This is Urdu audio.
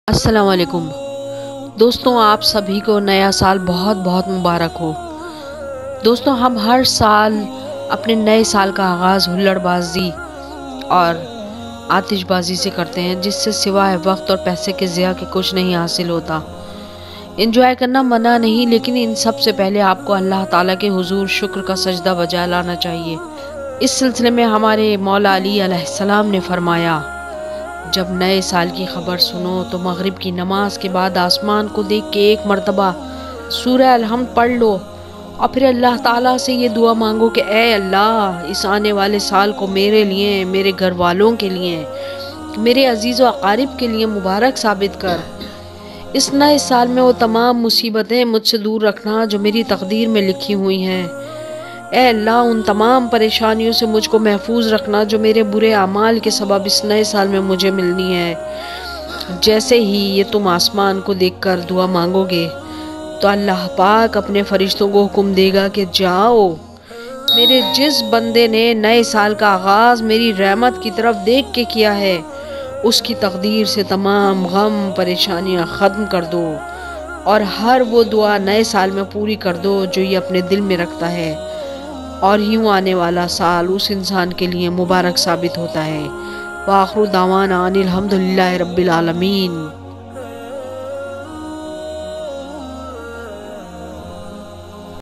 السلام علیکم دوستوں، آپ سبھی کو نیا سال بہت بہت مبارک ہو۔ دوستوں، ہم ہر سال اپنے نئے سال کا آغاز ہلڑ بازی اور آتش بازی سے کرتے ہیں، جس سے سوائے وقت اور پیسے کے ضیاع کے کچھ نہیں حاصل ہوتا۔ انجوائے کرنا منع نہیں، لیکن ان سب سے پہلے آپ کو اللہ تعالیٰ کے حضور شکر کا سجدہ بجا لانا چاہیے۔ اس سلسلے میں ہمارے مولا علی علیہ السلام نے فرمایا، جب نئے سال کی خبر سنو تو مغرب کی نماز کے بعد آسمان کو دیکھ کے ایک مرتبہ سورہ الحمد پڑھ لو، اور پھر اللہ تعالیٰ سے یہ دعا مانگو کہ اے اللہ، اس آنے والے سال کو میرے لیے، میرے گھر والوں کے لیے، میرے عزیز و اقارب کے لیے مبارک ثابت کر۔ اس نئے سال میں وہ تمام مصیبتیں مجھ سے دور رکھنا جو میری تقدیر میں لکھی ہوئی ہیں۔ اے اللہ، ان تمام پریشانیوں سے مجھ کو محفوظ رکھنا جو میرے برے اعمال کے سبب اس نئے سال میں مجھے ملنی ہے۔ جیسے ہی یہ تم آسمان کو دیکھ کر دعا مانگو گے تو اللہ پاک اپنے فرشتوں کو حکم دے گا کہ جاؤ، میرے جس بندے نے نئے سال کا آغاز میری رحمت کی طرف دیکھ کے کیا ہے، اس کی تقدیر سے تمام غم پریشانیاں ختم کر دو، اور ہر وہ دعا نئے سال میں پوری کر دو جو یہ اپنے دل میں رکھتا ہے، اور یوں آنے والا سال اس انسان کے لیے مبارک ثابت ہوتا ہے۔ وآخر دعوانا ان الحمدللہ رب العالمین۔